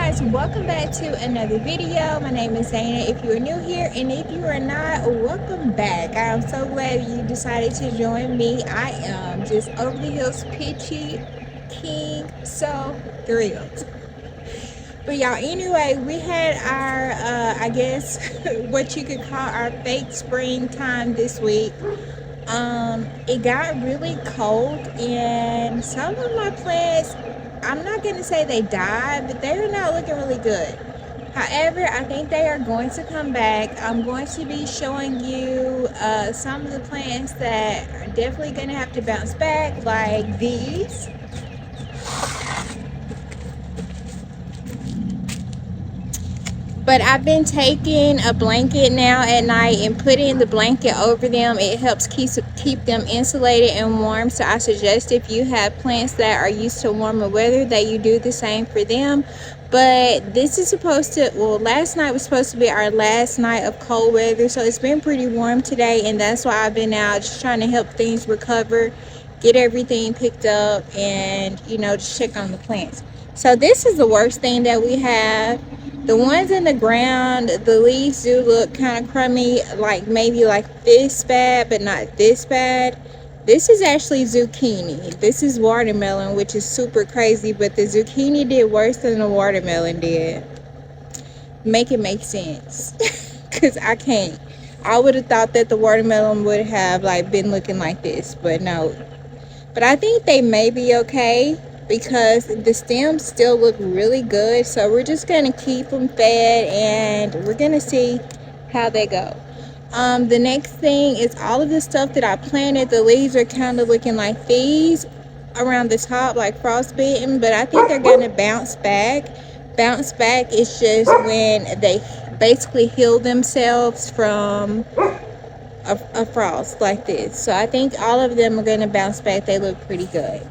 guys, welcome back to another video. My name is Zayna if you are new here, and if you are not, welcome back. I am so glad you decided to join me. I am just over the hills peachy king so thrilled. But y'all, anyway, we had our I guess what you could call our fake springtime this week. It got really cold, and some of my plants, I'm not gonna say they died, but they're not looking really good. However, I think they are going to come back. I'm going to be showing you some of the plants that are definitely gonna have to bounce back, like these. But I've been taking a blanket now at night and putting the blanket over them. It helps keep them insulated and warm. So I suggest if you have plants that are used to warmer weather that you do the same for them. But this is supposed to, well, last night was supposed to be our last night of cold weather. So it's been pretty warm today, and that's why I've been out just trying to help things recover, get everything picked up, and, just check on the plants. So this is the worst thing that we have. The ones in the ground, the leaves do look kind of crummy, like maybe like this bad, but not this bad. This is actually zucchini. This is watermelon, which is super crazy, but the zucchini did worse than the watermelon did. Make it make sense, because I can't. I would have thought that the watermelon would have like been looking like this, but no. But I think they may be okay, because the stems still look really good. So we're just gonna keep them fed, and we're gonna see how they go. The next thing is all of the stuff that I planted. The leaves are kind of looking like these around the top, like frostbitten, but I think they're gonna bounce back. Bounce back is just when they basically heal themselves from a frost like this. So I think all of them are gonna bounce back. They look pretty good.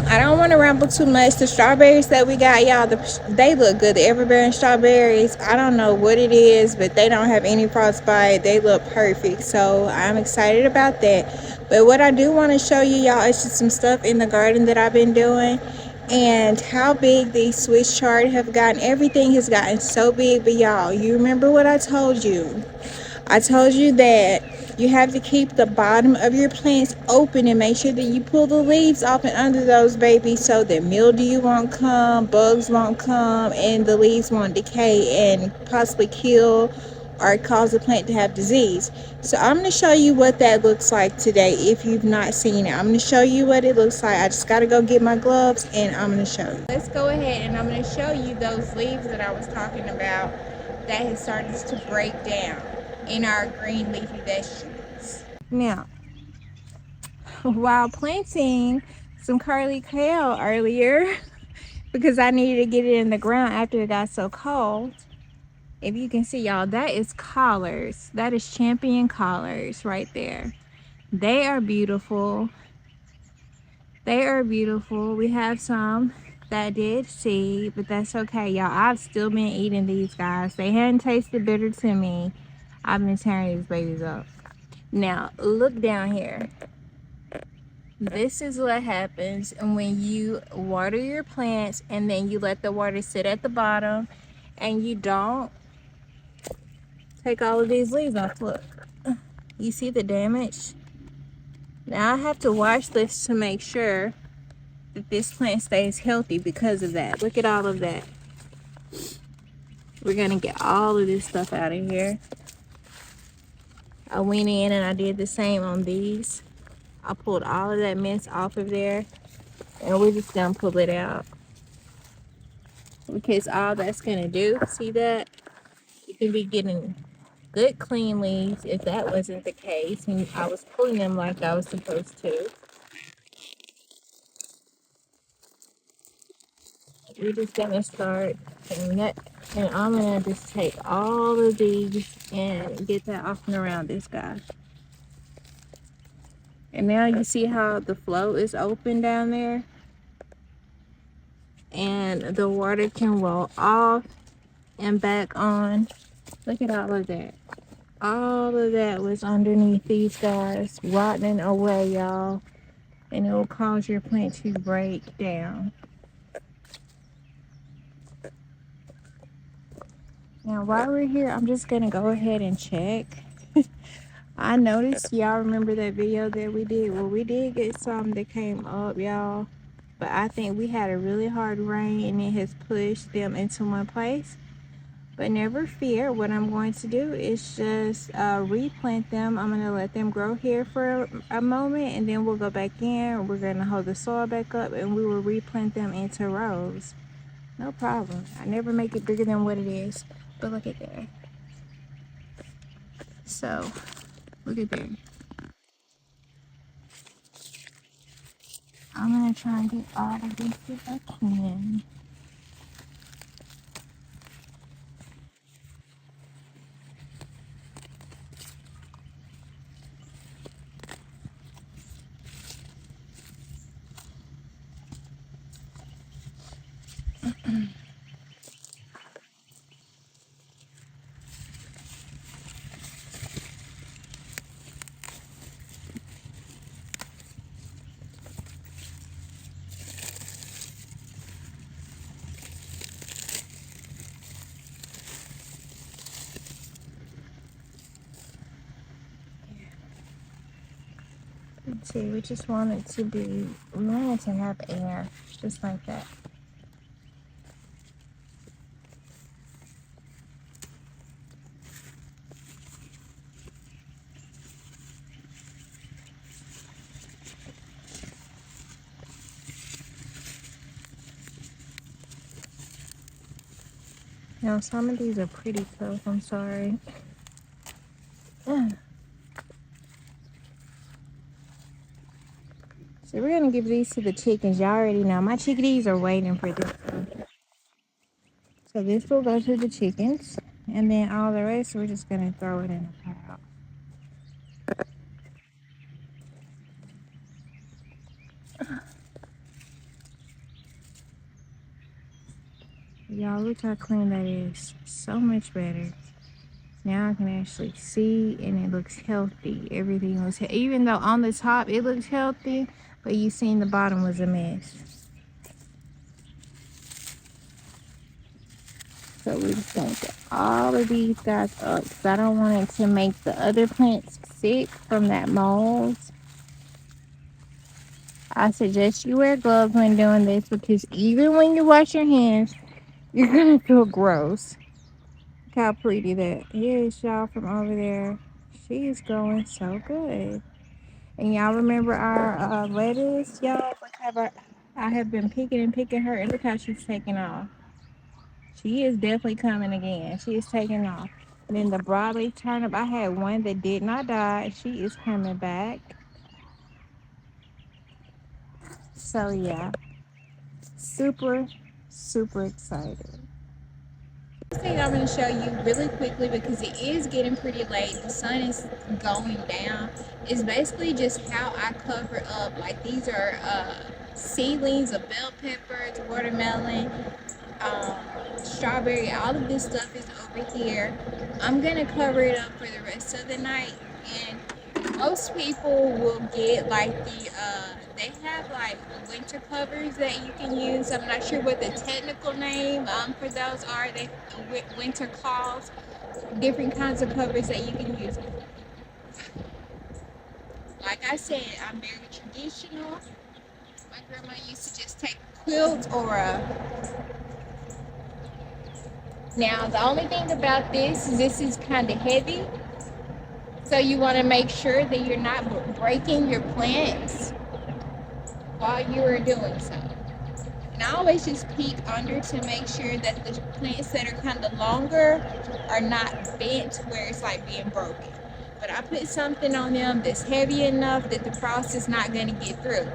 I don't want to ramble too much. The strawberries that we got, y'all, they look good. The Everbearing strawberries, I don't know what it is, but they don't have any frostbite. They look perfect, so I'm excited about that. But what I do want to show you, y'all, is just some stuff in the garden that I've been doing, and how big these Swiss chard have gotten. Everything has gotten so big. But y'all, you remember what I told you? I told you that you have to keep the bottom of your plants open and make sure that you pull the leaves off and under those babies, so that mildew won't come, bugs won't come, and the leaves won't decay and possibly kill or cause the plant to have disease. So I'm going to show you what that looks like today if you've not seen it. I'm going to show you what it looks like. I just got to go get my gloves, and I'm going to show you. Let's go ahead, and I'm going to show you those leaves that I was talking about that has started to break down in our green leafy vegetables. Now, while planting some curly kale earlier, because I needed to get it in the ground after it got so cold, if you can see, y'all, that is collards. That is champion collards right there. They are beautiful. They are beautiful. We have some that did seed, but that's okay, y'all. I've still been eating these guys. They hadn't tasted bitter to me. I've been tearing these babies up. Now, look down here. This is what happens when you water your plants and then you let the water sit at the bottom and you don't take all of these leaves off. Look, you see the damage? Now I have to wash this to make sure that this plant stays healthy because of that. Look at all of that. We're gonna get all of this stuff out of here. I went in and I did the same on these. I pulled all of that mess off of there, and we're just gonna pull it out, because all that's gonna do, see that? You can be getting good clean leaves if that wasn't the case and I was pulling them like I was supposed to. We're just gonna start doing that, and I'm gonna just take all of these and get that off and around this guy. And now you see how the flow is open down there, and the water can roll off and back on. Look at all of that. All of that was underneath these guys, rotting away, y'all. And it will cause your plant to break down. Now, while we're here, I'm just gonna go ahead and check. I noticed y'all remember that video that we did. Well, we did get some that came up, y'all. But I think we had a really hard rain and it has pushed them into one place. But never fear, what I'm going to do is just replant them. I'm going to let them grow here for a moment, and then we'll go back in. We're going to hold the soil back up, and we will replant them into rows. No problem. I never make it bigger than what it is. But look at that. So, look at that. I'm going to try and get all of this if I can. Let's see, we just want it to be, we want it to have air, just like that. Now, some of these are pretty tough, I'm sorry. So we're gonna give these to the chickens. Y'all already know my chickadees are waiting for this one. So this will go to the chickens, and then all the rest we're just gonna throw it in a pile. Y'all, look how clean that is. So much better. Now I can actually see, and it looks healthy. Everything was, even though on the top it looks healthy, but you seen the bottom was a mess. So we're just gonna get all of these guys up, because I don't want it to make the other plants sick from that mold. I suggest you wear gloves when doing this, because even when you wash your hands, you're gonna feel gross. Look how pretty that is, y'all, from over there. She is growing so good. And y'all remember our lettuce, y'all? Look how I have been picking her, and look how she's taking off. She is definitely coming again. She is taking off. And then the broadleaf turnip, I had one that did not die. She is coming back. So yeah, super excited. Next thing I'm going to show you really quickly, because it is getting pretty late, the sun is going down, is basically just how I cover up. Like, these are seedlings of bell peppers, watermelon, strawberry. All of this stuff is over here. I'm going to cover it up for the rest of the night. And most people will get like they have like winter covers that you can use. I'm not sure what the technical name for those are. They winter cloths, different kinds of covers that you can use. Like I said, I'm very traditional. My grandma used to just take a quilt or a. Now the only thing about this is is kind of heavy. So you want to make sure that you're not breaking your plants while you are doing so. And I always just peek under to make sure that the plants that are kind of longer are not bent where it's like being broken. But I put something on them that's heavy enough that the frost is not going to get through.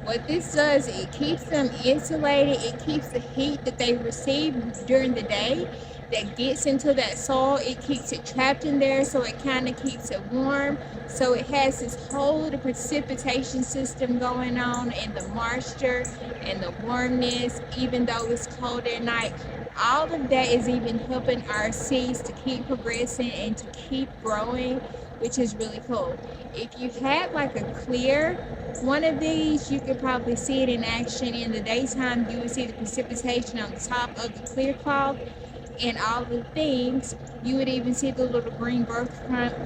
What this does, it keeps them insulated. It keeps the heat that they receive during the day that gets into that soil, it keeps it trapped in there, so it kind of keeps it warm. So it has this whole precipitation system going on, and the moisture and the warmness, even though it's cold at night. All of that is even helping our seeds to keep progressing and to keep growing, which is really cool. If you had like a clear one of these, you could probably see it in action in the daytime. You would see the precipitation on the top of the clear cloth and all the things. You would even see the little green growth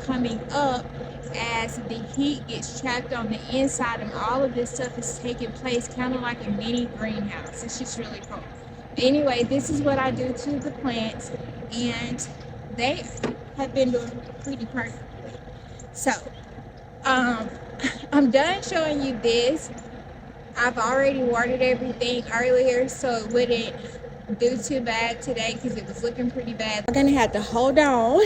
coming up as the heat gets trapped on the inside, and all of this stuff is taking place kind of like a mini greenhouse. It's just really cool. Anyway, this is what I do to the plants, and they have been doing pretty perfectly. So I'm done showing you this. I've already watered everything earlier, so it wouldn't do too bad today because it was looking pretty bad. We're gonna have to hold on.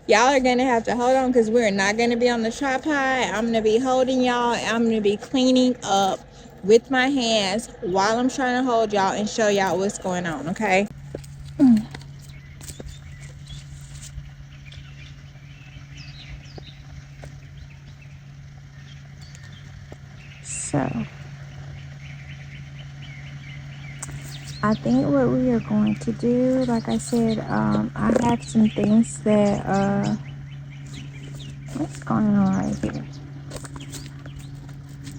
Y'all are gonna have to hold on because we're not gonna be on the tripod. I'm gonna be holding y'all. I'm gonna be cleaning up with my hands while I'm trying to hold y'all and show y'all what's going on, okay? So I think what we are going to do, like I said, I have some things that what's going on right here?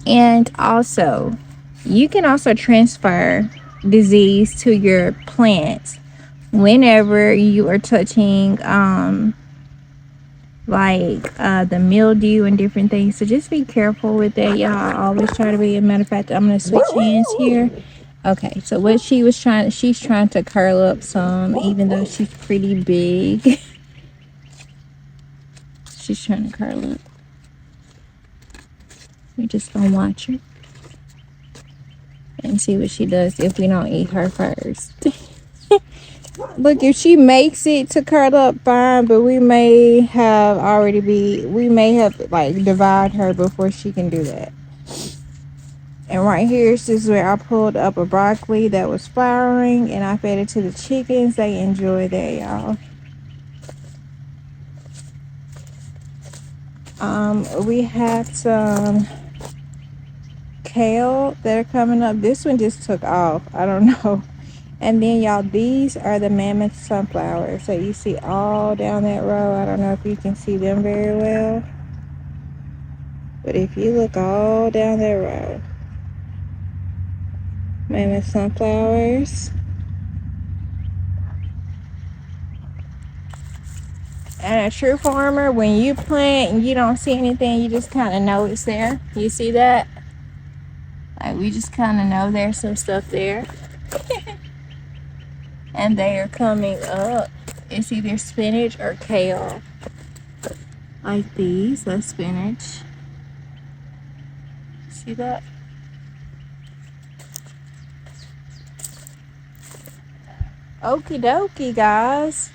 And also, you can also transfer disease to your plants whenever you are touching the mildew and different things. So just be careful with that, y'all. Always try to be. A matter of fact, I'm gonna switch hands here. Okay, so what she's trying to curl up some, even though she's pretty big. She's trying to curl up. We're just gonna watch her and see what she does if we don't eat her first. Look, if she makes it to curl up, fine, but we may have like divide her before she can do that. And right here, this is where I pulled up a broccoli that was flowering, and I fed it to the chickens. They enjoy that, y'all. We have some kale that are coming up. This one just took off. I don't know. And then, y'all, these are the mammoth sunflowers. So you see all down that row. I don't know if you can see them very well. But if you look all down that row, mammoth sunflowers. And a true farmer, when you plant and you don't see anything, you just kind of know it's there. You see that? Like, we just kind of know there's some stuff there. And they are coming up. It's either spinach or kale. Like these, that's spinach. See that? Okie dokie, guys.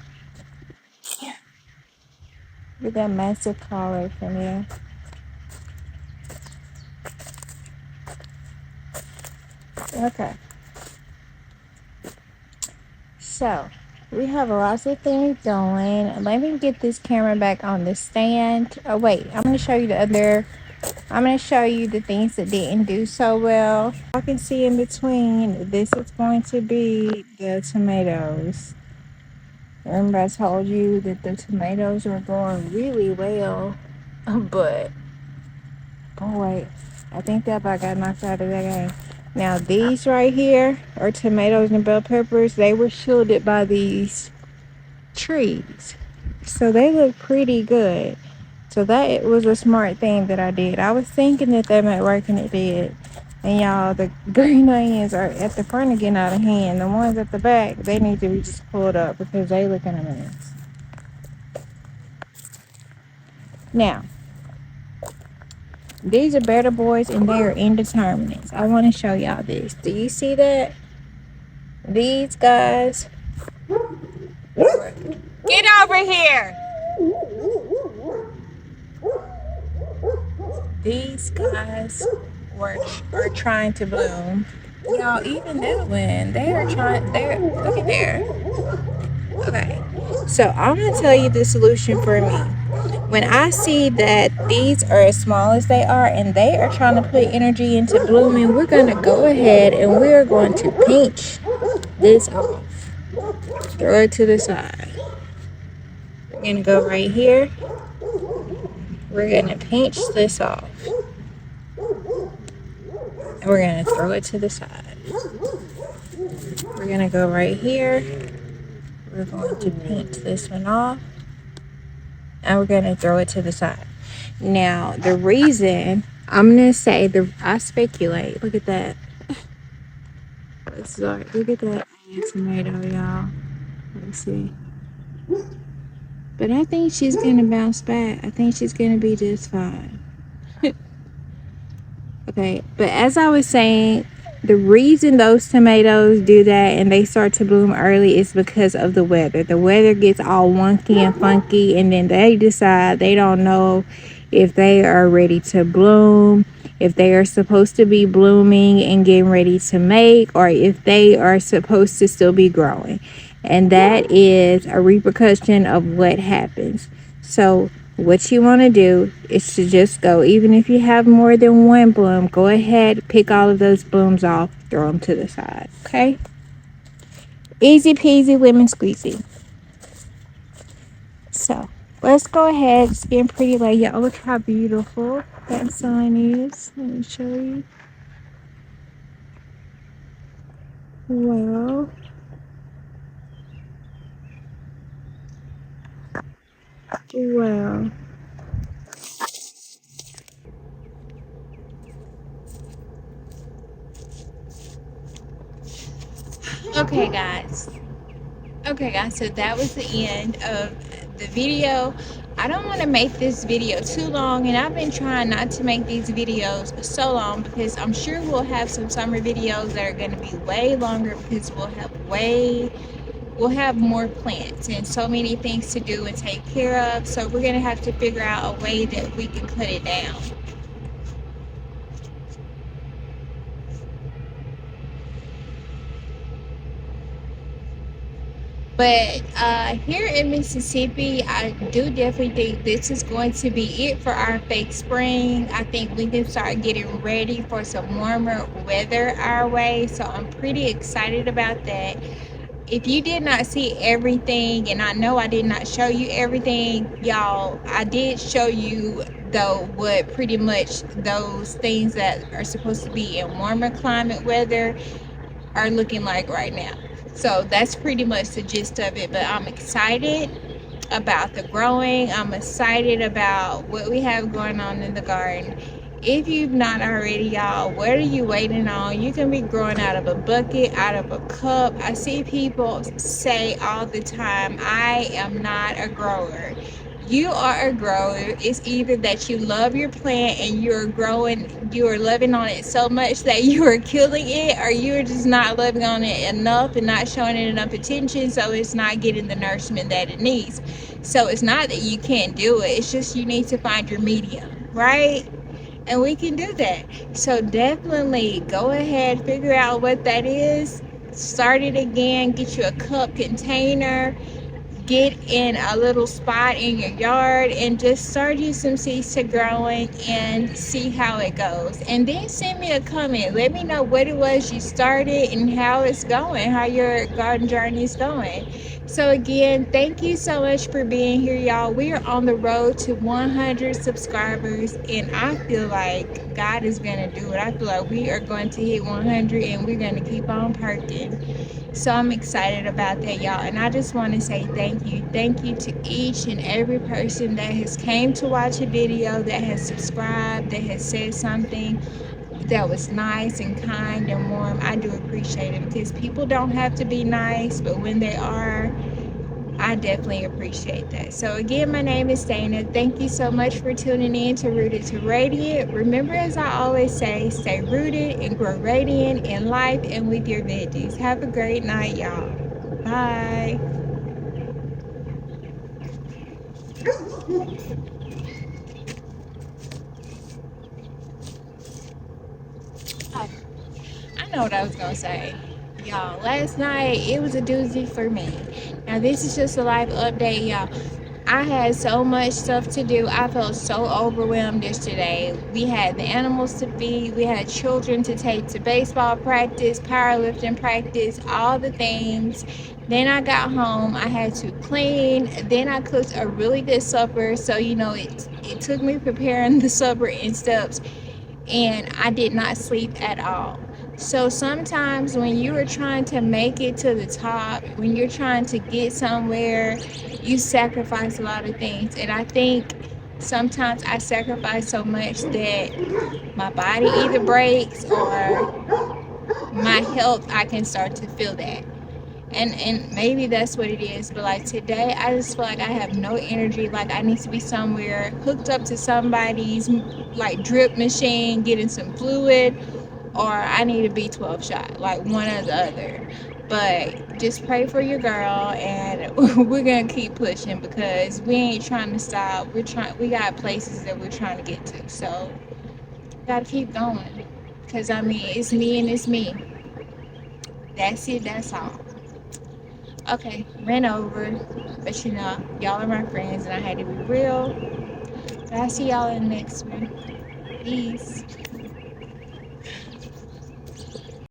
Look at that massive collar from there. Okay. So, we have lots of things going. Let me get this camera back on the stand. Oh, wait. I'm going to show you the things that didn't do so well. I can see in between, this is going to be the tomatoes. Remember I told you that the tomatoes are going really well, but boy, I think that about got knocked out of that game. Now these right here are tomatoes and bell peppers. They were shielded by these trees, so they look pretty good. So that was a smart thing that I did. I was thinking that they might work, and it did. And y'all, the green onions are at the front are getting out of hand. The ones at the back, they need to be just pulled up because they looking a mess. Now, these are better boys, and they are indeterminates. I want to show y'all this. Do you see that? These guys. Get over here. These guys are trying to bloom. Y'all, even that one, look at there. Okay, so I'm gonna tell you the solution for me. When I see that these are as small as they are and they are trying to put energy into blooming, we're going to go ahead and we're going to pinch this off. Throw it to the side. We're going to go right here. We're going to pinch this off. And we're going to throw it to the side. We're going to go right here. We're going to pinch this one off. And we're going to throw it to the side. Now, the reason I'm going to say, I speculate. Look at that. Sorry, look at that tomato, y'all. Let's see. But I think she's going to bounce back. I think she's going to be just fine. Okay, but as I was saying, the reason those tomatoes do that and they start to bloom early is because of the weather. The weather gets all wonky and funky, and then they decide they don't know if they are ready to bloom, if they are supposed to be blooming and getting ready to make, or if they are supposed to still be growing. And that is a repercussion of what happens. So what you want to do is to just go, even if you have more than one bloom, go ahead, pick all of those blooms off, throw them to the side, okay? Easy peasy, lemon squeezy. So let's go ahead. It's getting pretty late. Y'all, look how beautiful that sun is. Let me show you. Wow. Wow. Okay, guys. So that was the end of the video. I don't want to make this video too long, and I've been trying not to make these videos so long because I'm sure we'll have some summer videos that are going to be way longer because we'll have more plants and so many things to do and take care of. So we're going to have to figure out a way that we can cut it down. But here in Mississippi, I do definitely think this is going to be it for our fake spring. I think we can start getting ready for some warmer weather our way. So I'm pretty excited about that. If you did not see everything, and I know I did not show you everything, y'all, I did show you though what pretty much those things that are supposed to be in warmer climate weather are looking like right now. So that's pretty much the gist of it. But I'm excited about the growing. I'm excited about what we have going on in the garden. If you've not already, y'all, what are you waiting on? You can be growing out of a bucket, out of a cup. I see people say all the time, I am not a grower. You are a grower. It's either that you love your plant and you're growing, you are loving on it so much that you are killing it, or you're just not loving on it enough and not showing it enough attention, so it's not getting the nourishment that it needs. So it's not that you can't do it, it's just you need to find your medium, right? And we can do that. So definitely go ahead, figure out what that is, start it again, get you a cup container, get in a little spot in your yard and just start you some seeds to growing and see how it goes. And then send me a comment. Let me know what it was you started and how it's going, how your garden journey is going. So again, thank you so much for being here, y'all. We are on the road to 100 subscribers, and I feel like God is going to do it. I feel like we are going to hit 100 and we're going to keep on perking. So I'm excited about that, y'all. And I just want to say thank you. Thank you to each and every person that has came to watch a video, that has subscribed, that has said something that was nice and kind and warm. I do appreciate it because people don't have to be nice, but when they are, I definitely appreciate that. So again, my name is Dana. Thank you so much for tuning in to Rooted to Radiant. Remember, as I always say, stay rooted and grow radiant in life and with your veggies. Have a great night, y'all. Bye. Oh, I know what I was gonna say. Y'all, last night it was a doozy for me. Now this is just a live update, y'all. I had so much stuff to do. I felt so overwhelmed yesterday. We had the animals to feed, we had children to take to baseball practice, powerlifting practice, all the things. Then I got home, I had to clean. Then I cooked a really good supper. So, it took me preparing the supper in steps, and I did not sleep at all. So sometimes when you are trying to make it to the top, when you're trying to get somewhere, you sacrifice a lot of things. And I think sometimes I sacrifice so much that my body either breaks or my health, I can start to feel that. And maybe that's what it is, but like today I just feel like I have no energy. Like I need to be somewhere hooked up to somebody's like drip machine getting some fluid, or I need a B12 shot, like one or the other. But just pray for your girl, and we're gonna keep pushing because we ain't trying to stop. We got places that we're trying to get to, so gotta keep going, because I mean it's me and it's me. That's it, that's all. Okay, ran over, but y'all are my friends and I had to be real. But I'll see y'all in the next one. Peace.